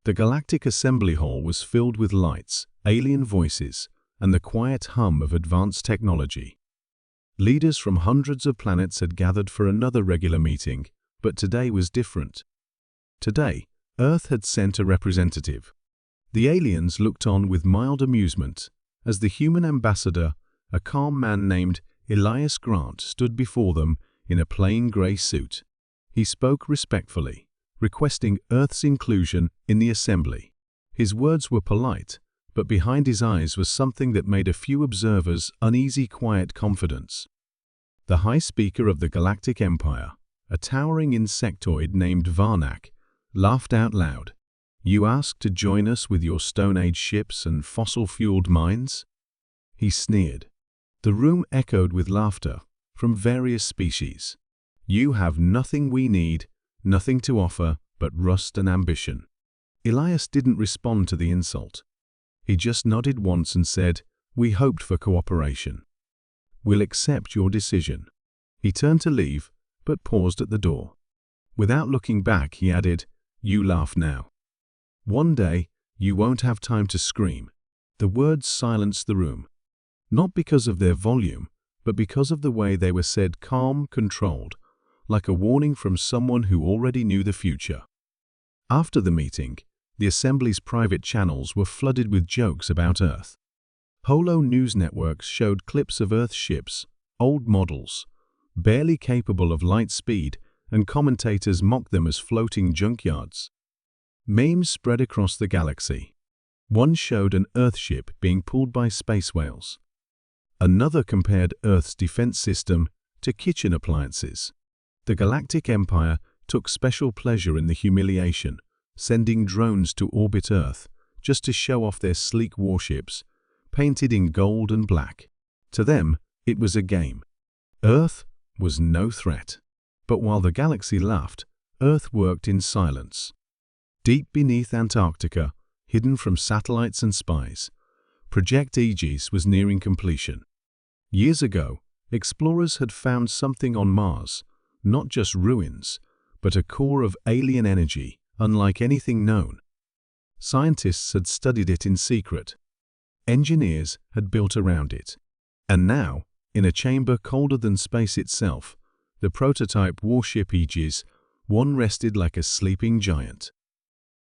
The galactic assembly hall was filled with lights, alien voices, and the quiet hum of advanced technology. Leaders from hundreds of planets had gathered for another regular meeting, but today was different. Today, Earth had sent a representative. The aliens looked on with mild amusement as the human ambassador, a calm man named Elias Grant, stood before them in a plain gray suit. He spoke respectfully, requesting Earth's inclusion in the assembly. His words were polite, but behind his eyes was something that made a few observers uneasy. Quiet confidence. The High Speaker of the Galactic Empire, a towering insectoid named Varnak, laughed out loud. "You asked to join us with your Stone Age ships and fossil-fueled mines?" He sneered. The room echoed with laughter from various species. "You have nothing we need, nothing to offer but rust and ambition." Elias didn't respond to the insult. He just nodded once and said, "We hoped for cooperation. We'll accept your decision." He turned to leave, but paused at the door. Without looking back, he added, "You laugh now. One day, you won't have time to scream." The words silenced the room, not because of their volume, but because of the way they were said, calm, controlled, like a warning from someone who already knew the future. After the meeting, the assembly's private channels were flooded with jokes about Earth. Holo news networks showed clips of Earth ships, old models, barely capable of light speed, and commentators mocked them as floating junkyards. Memes spread across the galaxy. One showed an Earthship being pulled by space whales. Another compared Earth's defense system to kitchen appliances. The Galactic Empire took special pleasure in the humiliation, sending drones to orbit Earth just to show off their sleek warships, painted in gold and black. To them, it was a game. Earth was no threat. But while the galaxy laughed, Earth worked in silence. Deep beneath Antarctica, hidden from satellites and spies, Project Aegis was nearing completion. Years ago, explorers had found something on Mars, not just ruins, but a core of alien energy unlike anything known. Scientists had studied it in secret. Engineers had built around it. And now, in a chamber colder than space itself, the prototype warship Aegis, one rested like a sleeping giant.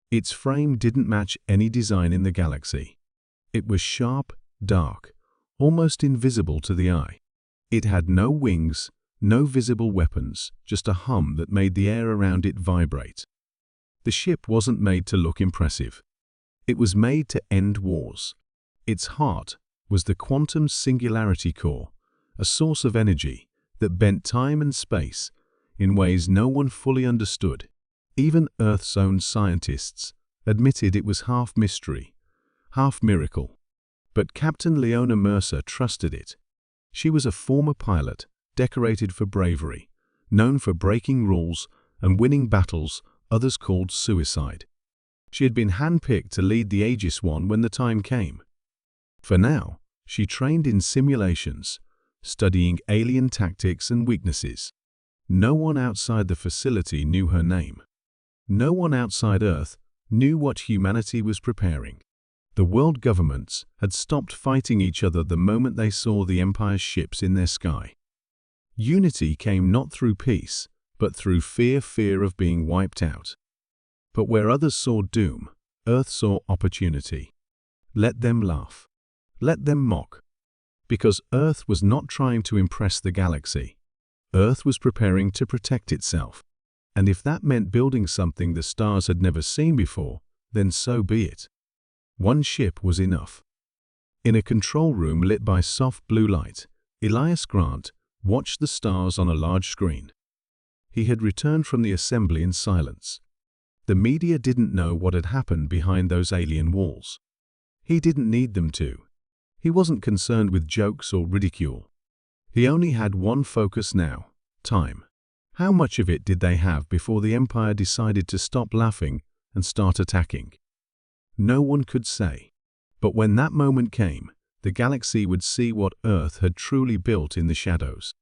Its frame didn't match any design in the galaxy. It was sharp, dark, almost invisible to the eye. It had no wings, no visible weapons, just a hum that made the air around it vibrate. The ship wasn't made to look impressive. It was made to end wars. Its heart was the quantum singularity core, a source of energy that bent time and space in ways no one fully understood. Even Earth's own scientists admitted it was half mystery, half miracle. But Captain Leona Mercer trusted it. She was a former pilot, decorated for bravery, known for breaking rules and winning battles others called suicide. She had been handpicked to lead the Aegis One when the time came. For now, she trained in simulations, studying alien tactics and weaknesses. No one outside the facility knew her name. No one outside Earth knew what humanity was preparing. The world governments had stopped fighting each other the moment they saw the Empire's ships in their sky. Unity came not through peace, but through fear of being wiped out. But where others saw doom, Earth saw opportunity. Let them laugh. Let them mock. Because Earth was not trying to impress the galaxy. Earth was preparing to protect itself. And if that meant building something the stars had never seen before, then so be it. One ship was enough. In a control room lit by soft blue light, Elias Grant watched the stars on a large screen. He had returned from the assembly in silence. The media didn't know what had happened behind those alien walls. He didn't need them to. He wasn't concerned with jokes or ridicule. He only had one focus now: time. How much of it did they have before the Empire decided to stop laughing and start attacking? No one could say. But when that moment came, the galaxy would see what Earth had truly built in the shadows.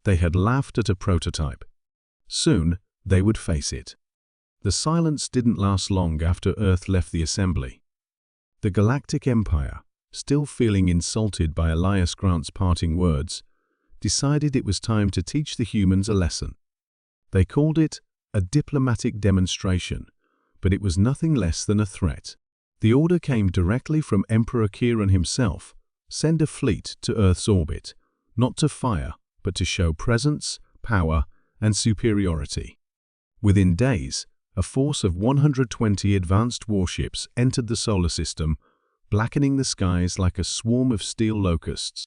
They had laughed at a prototype. Soon, they would face it. The silence didn't last long after Earth left the assembly. The Galactic Empire, still feeling insulted by Elias Grant's parting words, decided it was time to teach the humans a lesson. They called it a diplomatic demonstration, but it was nothing less than a threat. The order came directly from Emperor Kieran himself: send a fleet to Earth's orbit, not to fire, but to show presence, power, and superiority. Within days, a force of 120 advanced warships entered the solar system, blackening the skies like a swarm of steel locusts.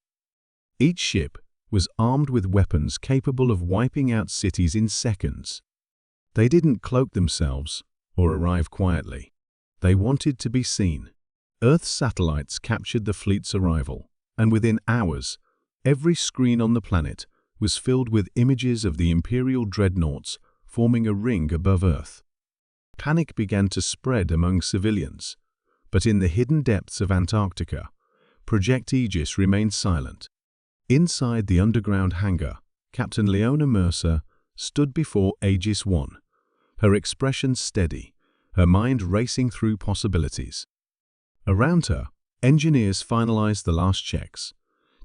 Each ship was armed with weapons capable of wiping out cities in seconds. They didn't cloak themselves or arrive quietly. They wanted to be seen. Earth's satellites captured the fleet's arrival, and within hours, every screen on the planet was filled with images of the Imperial dreadnoughts forming a ring above Earth. Panic began to spread among civilians, but in the hidden depths of Antarctica, Project Aegis remained silent. Inside the underground hangar, Captain Leona Mercer stood before Aegis 1, her expression steady, her mind racing through possibilities. Around her, engineers finalized the last checks,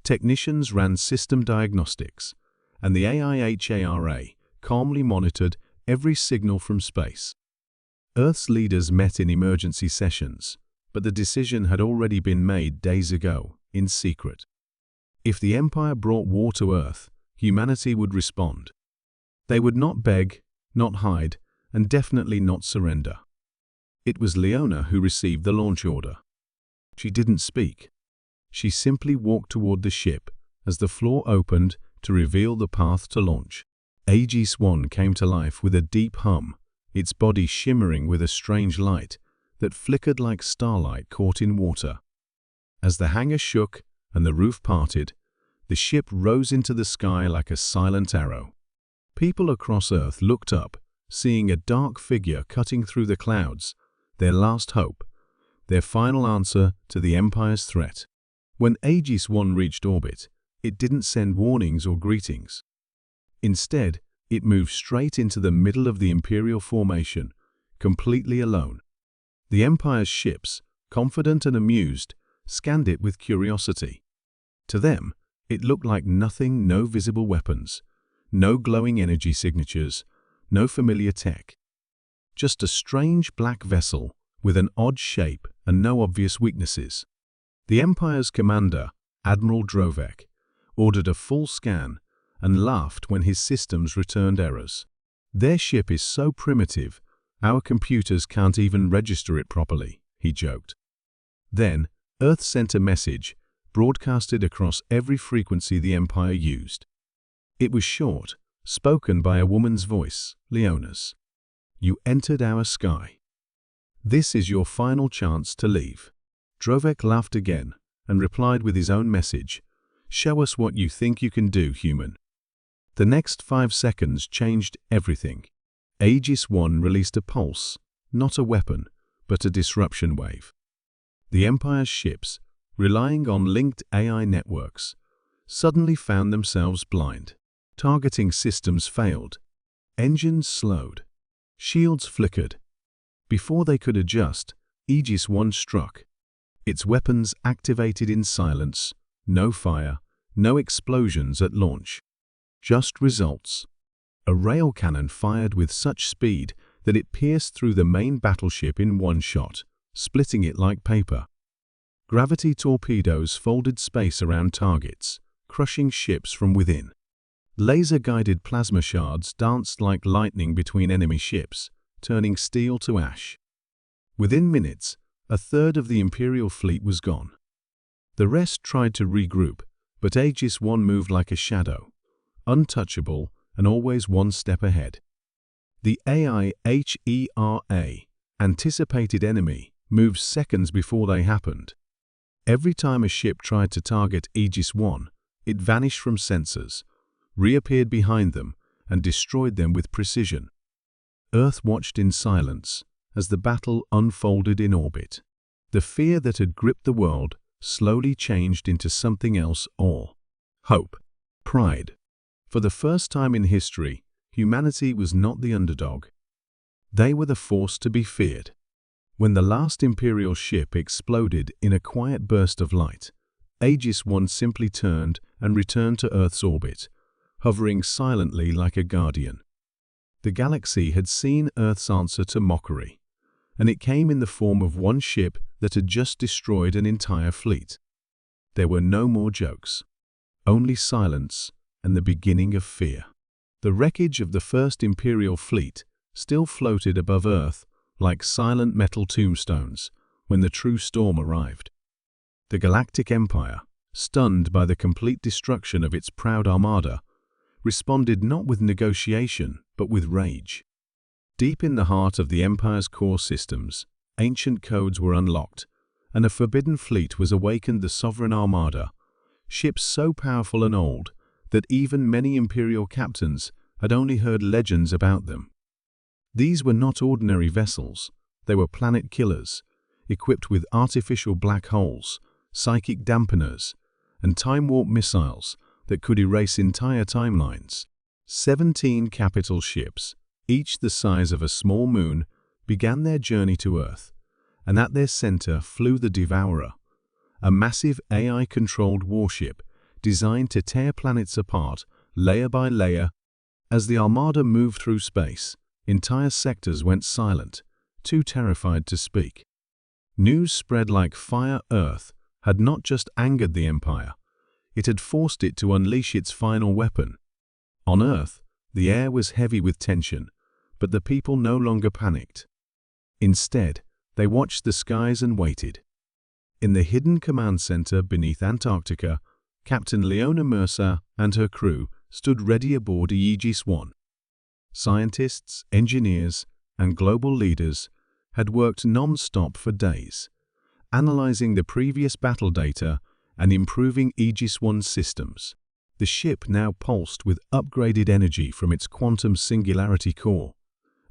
technicians ran system diagnostics, and the AIHARA calmly monitored every signal from space. Earth's leaders met in emergency sessions, but the decision had already been made days ago, in secret. If the Empire brought war to Earth, humanity would respond. They would not beg, not hide, and definitely not surrender. It was Leona who received the launch order. She didn't speak. She simply walked toward the ship as the floor opened to reveal the path to launch. Aegis 1 came to life with a deep hum, its body shimmering with a strange light that flickered like starlight caught in water. As the hangar shook and the roof parted, the ship rose into the sky like a silent arrow. People across Earth looked up, seeing a dark figure cutting through the clouds, their last hope, their final answer to the Empire's threat. When Aegis 1 reached orbit, it didn't send warnings or greetings. Instead, it moved straight into the middle of the Imperial formation, completely alone. The Empire's ships, confident and amused, scanned it with curiosity. To them, it looked like nothing: no visible weapons, no glowing energy signatures, no familiar tech. Just a strange black vessel with an odd shape and no obvious weaknesses. The Empire's commander, Admiral Drovek, ordered a full scan and laughed when his systems returned errors. "Their ship is so primitive, our computers can't even register it properly," he joked. Then, Earth sent a message, broadcasted across every frequency the Empire used. It was short, spoken by a woman's voice, Leona's. "You entered our sky. This is your final chance to leave." Drovek laughed again and replied with his own message, "Show us what you think you can do, human." The next 5 seconds changed everything. Aegis 1 released a pulse, not a weapon, but a disruption wave. The Empire's ships, relying on linked AI networks, suddenly found themselves blind. Targeting systems failed. Engines slowed. Shields flickered. Before they could adjust, Aegis 1 struck. Its weapons activated in silence, no fire, no explosions at launch. Just results. A rail cannon fired with such speed that it pierced through the main battleship in one shot, splitting it like paper. Gravity torpedoes folded space around targets, crushing ships from within. Laser-guided plasma shards danced like lightning between enemy ships, turning steel to ash. Within minutes, a third of the Imperial fleet was gone. The rest tried to regroup, but Aegis 1 moved like a shadow, untouchable and always one step ahead. The AIHERA, anticipated enemy, moved seconds before they happened. Every time a ship tried to target Aegis 1, it vanished from sensors, reappeared behind them, and destroyed them with precision. Earth watched in silence as the battle unfolded in orbit. The fear that had gripped the world slowly changed into something else: awe, hope, pride. For the first time in history, humanity was not the underdog. They were the force to be feared. When the last Imperial ship exploded in a quiet burst of light, Aegis I simply turned and returned to Earth's orbit, hovering silently like a guardian. The galaxy had seen Earth's answer to mockery, and it came in the form of one ship that had just destroyed an entire fleet. There were no more jokes, only silence and the beginning of fear. The wreckage of the first Imperial fleet still floated above Earth like silent metal tombstones when the true storm arrived. The Galactic Empire, stunned by the complete destruction of its proud armada, responded not with negotiation but with rage. Deep in the heart of the Empire's core systems, ancient codes were unlocked, and a forbidden fleet was awakened, the Sovereign Armada, ships so powerful and old that even many Imperial captains had only heard legends about them. These were not ordinary vessels, they were planet killers, equipped with artificial black holes, psychic dampeners, and time-warp missiles that could erase entire timelines. 17 capital ships, each the size of a small moon, began their journey to Earth, and at their center flew the Devourer, a massive AI-controlled warship designed to tear planets apart layer by layer. As the Armada moved through space, entire sectors went silent, too terrified to speak. News spread like fire. Earth had not just angered the Empire, it had forced it to unleash its final weapon. On Earth, the air was heavy with tension, but the people no longer panicked. Instead, they watched the skies and waited. In the hidden command center beneath Antarctica, Captain Leona Mercer and her crew stood ready aboard Aegis I. Scientists, engineers, and global leaders had worked non-stop for days, analyzing the previous battle data and improving Aegis I's systems. The ship now pulsed with upgraded energy from its quantum singularity core,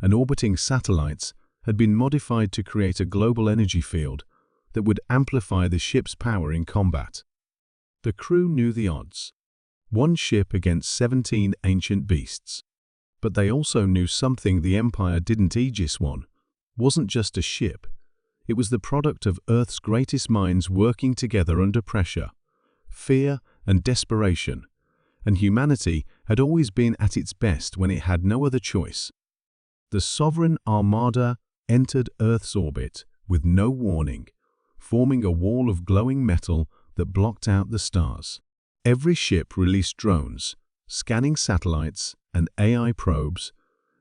and orbiting satellites had been modified to create a global energy field that would amplify the ship's power in combat. The crew knew the odds. One ship against 17 ancient beasts. But they also knew something the Empire didn't. Aegis I wasn't just a ship. It was the product of Earth's greatest minds working together under pressure, fear, and desperation, and humanity had always been at its best when it had no other choice. The Sovereign Armada entered Earth's orbit with no warning, forming a wall of glowing metal that blocked out the stars. Every ship released drones, scanning satellites, and AI probes,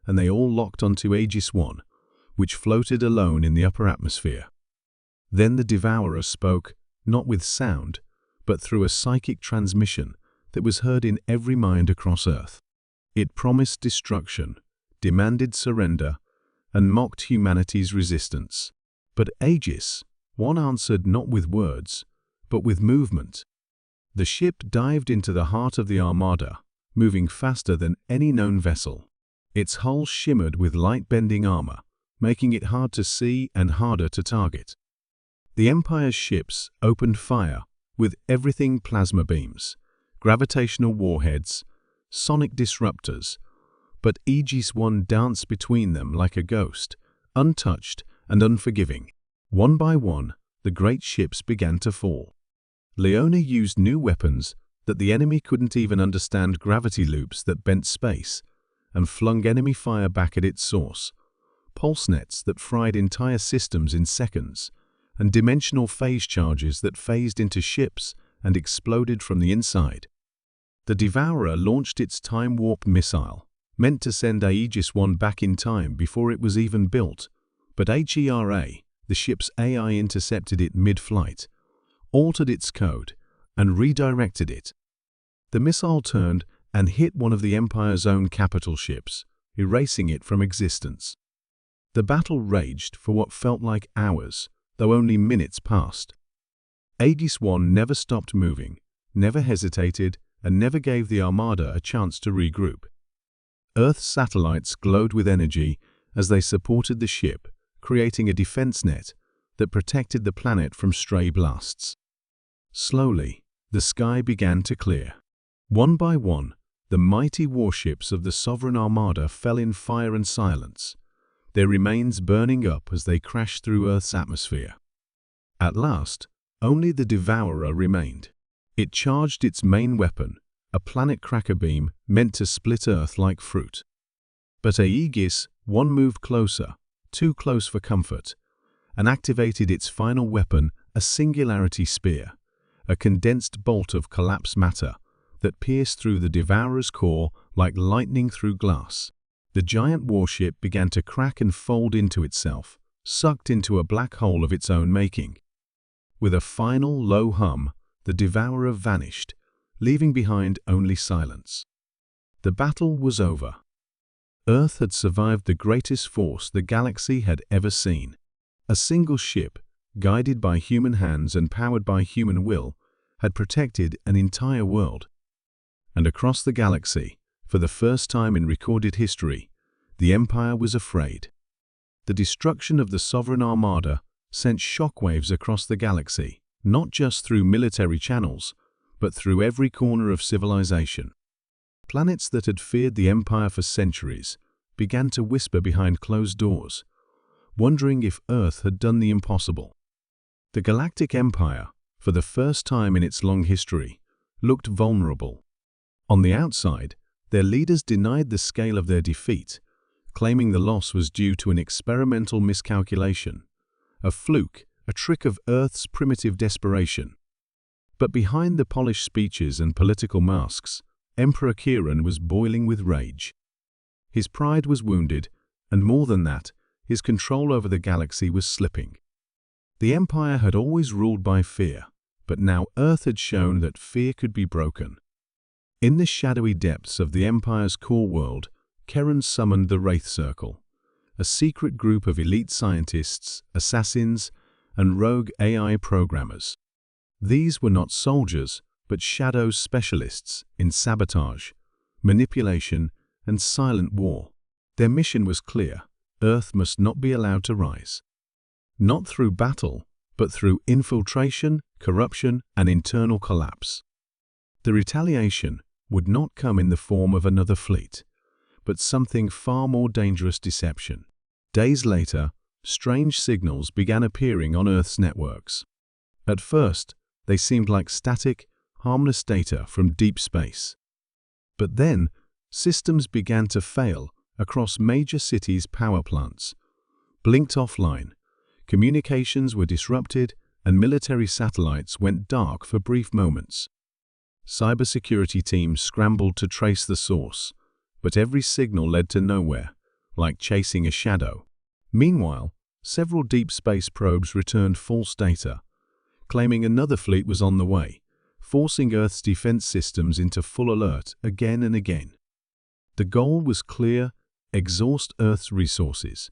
and they all locked onto Aegis I, which floated alone in the upper atmosphere. Then the Devourer spoke, not with sound, but through a psychic transmission that was heard in every mind across Earth. It promised destruction, demanded surrender, and mocked humanity's resistance. But Aegis I answered not with words, but with movement. The ship dived into the heart of the Armada, moving faster than any known vessel. Its hull shimmered with light-bending armor, making it hard to see and harder to target. The Empire's ships opened fire with everything: plasma beams, gravitational warheads, sonic disruptors, but Aegis I danced between them like a ghost, untouched and unforgiving. One by one, the great ships began to fall. Leona used new weapons that the enemy couldn't even understand: gravity loops that bent space and flung enemy fire back at its source, pulse nets that fried entire systems in seconds, and dimensional phase charges that phased into ships and exploded from the inside. The Devourer launched its time-warp missile, meant to send Aegis I back in time before it was even built, but HFY, the ship's AI, intercepted it mid-flight, altered its code, and redirected it. The missile turned and hit one of the Empire's own capital ships, erasing it from existence. The battle raged for what felt like hours, though only minutes passed. Aegis I never stopped moving, never hesitated, and never gave the Armada a chance to regroup. Earth's satellites glowed with energy as they supported the ship, creating a defense net that protected the planet from stray blasts. Slowly, the sky began to clear. One by one, the mighty warships of the Sovereign Armada fell in fire and silence, their remains burning up as they crashed through Earth's atmosphere. At last, only the Devourer remained. It charged its main weapon, a planet cracker beam meant to split Earth like fruit. But Aegis, one moved closer, too close for comfort, and activated its final weapon, a singularity spear, a condensed bolt of collapsed matter that pierced through the Devourer's core like lightning through glass. The giant warship began to crack and fold into itself, sucked into a black hole of its own making. With a final low hum, the Devourer vanished, leaving behind only silence. The battle was over. Earth had survived the greatest force the galaxy had ever seen. A single ship, guided by human hands and powered by human will, had protected an entire world. And across the galaxy, for the first time in recorded history, the Empire was afraid. The destruction of the Sovereign Armada sent shockwaves across the galaxy, not just through military channels, but through every corner of civilization. Planets that had feared the Empire for centuries began to whisper behind closed doors, wondering if Earth had done the impossible. The Galactic Empire, for the first time in its long history, looked vulnerable. On the outside, their leaders denied the scale of their defeat, claiming the loss was due to an experimental miscalculation, a fluke, a trick of Earth's primitive desperation. But behind the polished speeches and political masks, Emperor Kieran was boiling with rage. His pride was wounded, and more than that, his control over the galaxy was slipping. The Empire had always ruled by fear, but now Earth had shown that fear could be broken. In the shadowy depths of the Empire's core world, Kieran summoned the Wraith Circle, a secret group of elite scientists, assassins, and rogue AI programmers. These were not soldiers, but shadow specialists in sabotage, manipulation, and silent war. Their mission was clear: Earth must not be allowed to rise. Not through battle, but through infiltration, corruption, and internal collapse. The retaliation would not come in the form of another fleet, but something far more dangerous: deception. Days later, strange signals began appearing on Earth's networks. At first, they seemed like static, harmless data from deep space. But then, systems began to fail across major cities' power plants, blinked offline, communications were disrupted, and military satellites went dark for brief moments. Cybersecurity teams scrambled to trace the source, but every signal led to nowhere, like chasing a shadow. Meanwhile, several deep space probes returned false data, claiming another fleet was on the way, forcing Earth's defense systems into full alert again and again. The goal was clear: exhaust Earth's resources,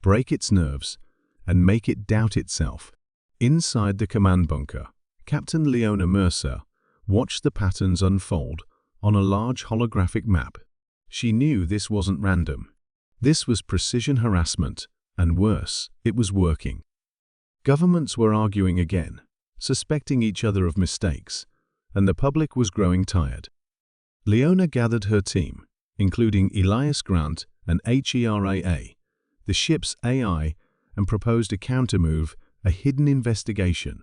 break its nerves, and make it doubt itself. Inside the command bunker, Captain Leona Mercer watched the patterns unfold on a large holographic map. She knew this wasn't random. This was precision harassment, and worse, it was working. Governments were arguing again, suspecting each other of mistakes, and the public was growing tired. Leona gathered her team, including Elias Grant and HERAA, the ship's AI, and proposed a countermove, a hidden investigation,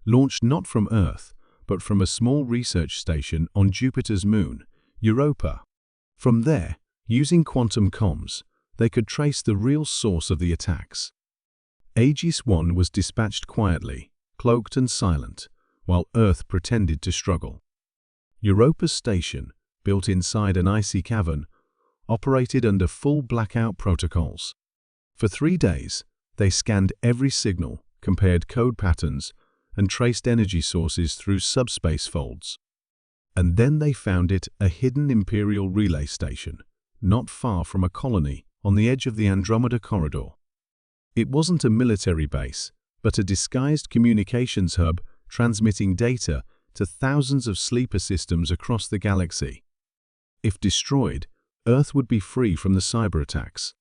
launched not from Earth, but from a small research station on Jupiter's moon, Europa. From there, using quantum comms, they could trace the real source of the attacks. Aegis I was dispatched quietly, cloaked and silent, while Earth pretended to struggle. Europa's station, built inside an icy cavern, operated under full blackout protocols. For 3 days, they scanned every signal, compared code patterns, and traced energy sources through subspace folds. And then they found it, a hidden Imperial relay station, not far from a colony on the edge of the Andromeda Corridor. It wasn't a military base, but a disguised communications hub transmitting data to thousands of sleeper systems across the galaxy. If destroyed, Earth would be free from the cyber attacks.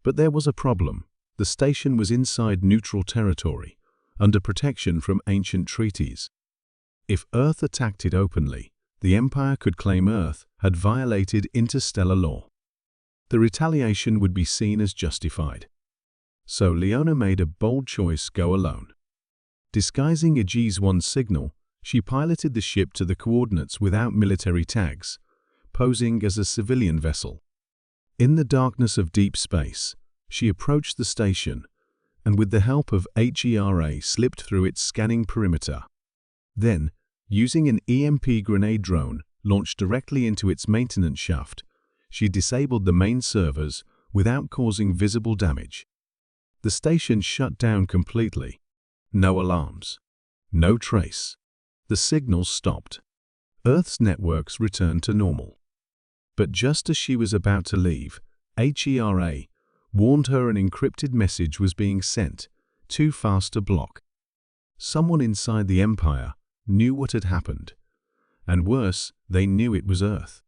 But there was a problem. The station was inside neutral territory, under protection from ancient treaties. If Earth attacked it openly, the Empire could claim Earth had violated interstellar law. The retaliation would be seen as justified. So Leona made a bold choice: go alone. Disguising Aegis 1's signal, she piloted the ship to the coordinates without military tags, posing as a civilian vessel. In the darkness of deep space, she approached the station and with the help of HFY slipped through its scanning perimeter. Then, using an EMP grenade drone launched directly into its maintenance shaft, she disabled the main servers without causing visible damage. The station shut down completely. No alarms. No trace. The signals stopped. Earth's networks returned to normal. But just as she was about to leave, HFY warned her an encrypted message was being sent, too fast to block. Someone inside the Empire knew what had happened. And worse, they knew it was Earth.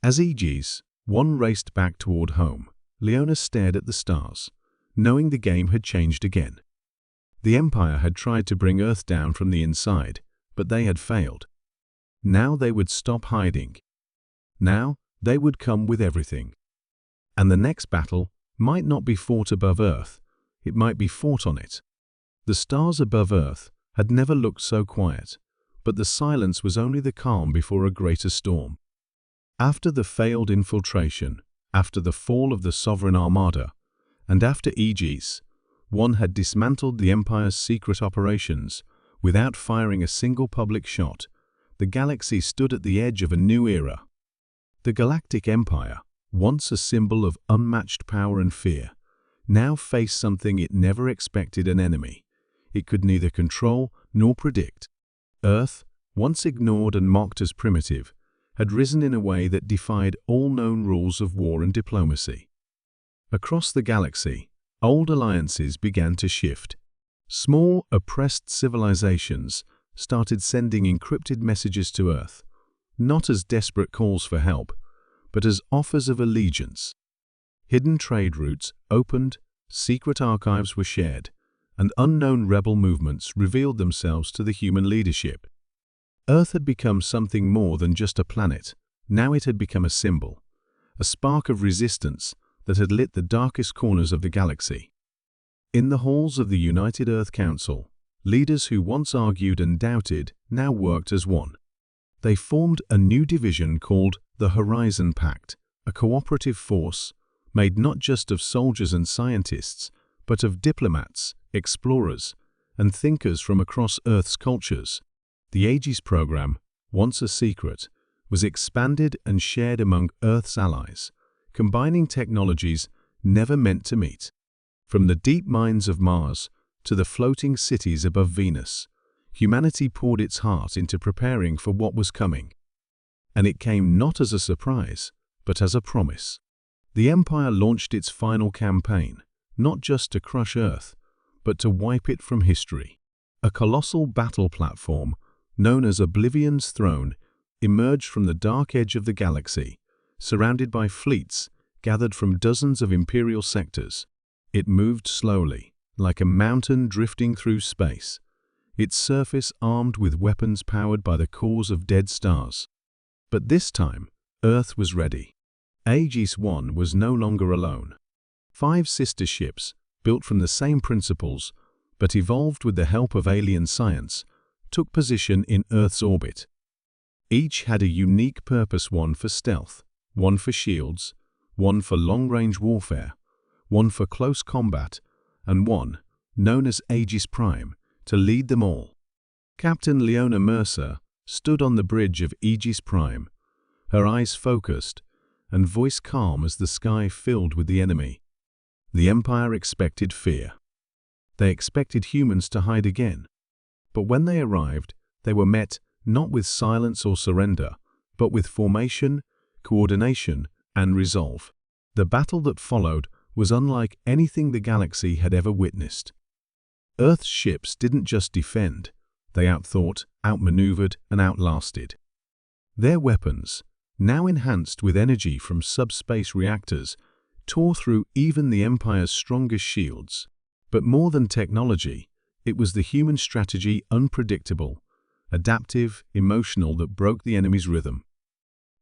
As Aegis 1 raced back toward home, Leona stared at the stars, knowing the game had changed again. The Empire had tried to bring Earth down from the inside, but they had failed. Now they would stop hiding. Now they would come with everything. And the next battle might not be fought above Earth, it might be fought on it. The stars above Earth had never looked so quiet, but the silence was only the calm before a greater storm. After the failed infiltration, after the fall of the Sovereign Armada, and after Aegis 1 had dismantled the Empire's secret operations without firing a single public shot, the galaxy stood at the edge of a new era. The Galactic Empire, once a symbol of unmatched power and fear, now faced something it never expected: an enemy it could neither control nor predict. Earth, once ignored and mocked as primitive, had risen in a way that defied all known rules of war and diplomacy. Across the galaxy, old alliances began to shift. Small, oppressed civilizations started sending encrypted messages to Earth, not as desperate calls for help, but as offers of allegiance. Hidden trade routes opened, secret archives were shared, and unknown rebel movements revealed themselves to the human leadership. Earth had become something more than just a planet. Now it had become a symbol, a spark of resistance that had lit the darkest corners of the galaxy. In the halls of the United Earth Council, leaders who once argued and doubted now worked as one. They formed a new division called the Horizon Pact, a cooperative force made not just of soldiers and scientists, but of diplomats, explorers, and thinkers from across Earth's cultures. The Aegis program, once a secret, was expanded and shared among Earth's allies, combining technologies never meant to meet. From the deep mines of Mars to the floating cities above Venus, humanity poured its heart into preparing for what was coming. And it came not as a surprise, but as a promise. The Empire launched its final campaign, not just to crush Earth, but to wipe it from history. A colossal battle platform, known as Oblivion's Throne, emerged from the dark edge of the galaxy, surrounded by fleets gathered from dozens of Imperial sectors. It moved slowly, like a mountain drifting through space, its surface armed with weapons powered by the cores of dead stars. But this time, Earth was ready. Aegis 1 was no longer alone. 5 sister ships, built from the same principles, but evolved with the help of alien science, took position in Earth's orbit. Each had a unique purpose: one for stealth, one for shields, one for long-range warfare, one for close combat, and one, known as Aegis Prime, to lead them all. Captain Leona Mercer stood on the bridge of Aegis Prime, her eyes focused and voice calm as the sky filled with the enemy. The Empire expected fear. They expected humans to hide again. But when they arrived, they were met not with silence or surrender, but with formation, coordination, and resolve. The battle that followed was unlike anything the galaxy had ever witnessed. Earth's ships didn't just defend, they outthought, outmaneuvered, and outlasted. Their weapons, now enhanced with energy from subspace reactors, tore through even the Empire's strongest shields. But more than technology, it was the human strategy, unpredictable, adaptive, emotional, that broke the enemy's rhythm.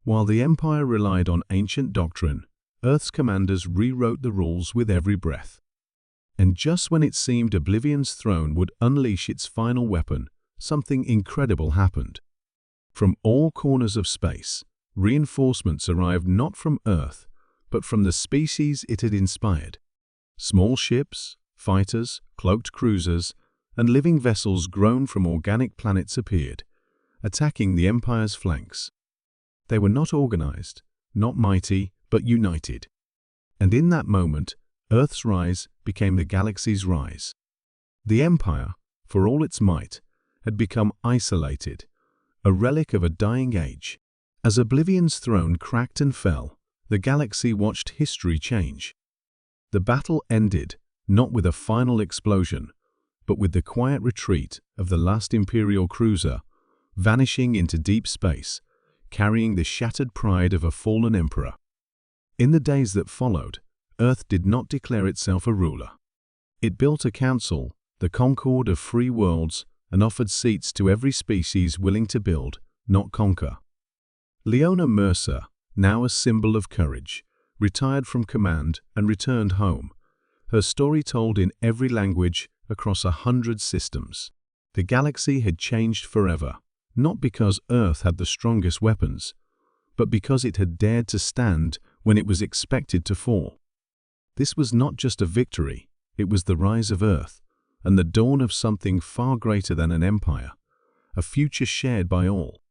While the Empire relied on ancient doctrine, Earth's commanders rewrote the rules with every breath. And just when it seemed Oblivion's throne would unleash its final weapon, something incredible happened. From all corners of space, reinforcements arrived not from Earth, but from the species it had inspired. Small ships, fighters, cloaked cruisers, and living vessels grown from organic planets appeared, attacking the Empire's flanks. They were not organized, not mighty, but united. And in that moment, Earth's rise became the galaxy's rise. The Empire, for all its might, had become isolated, a relic of a dying age. As Oblivion's throne cracked and fell, the galaxy watched history change. The battle ended, not with a final explosion, but with the quiet retreat of the last Imperial cruiser, vanishing into deep space, carrying the shattered pride of a fallen emperor. In the days that followed, Earth did not declare itself a ruler. It built a council, the Concord of free worlds, and offered seats to every species willing to build, not conquer. Leona Mercer, now a symbol of courage, retired from command and returned home, her story told in every language across 100 systems. The galaxy had changed forever, not because Earth had the strongest weapons, but because it had dared to stand when it was expected to fall. This was not just a victory, it was the rise of Earth, and the dawn of something far greater than an empire, a future shared by all.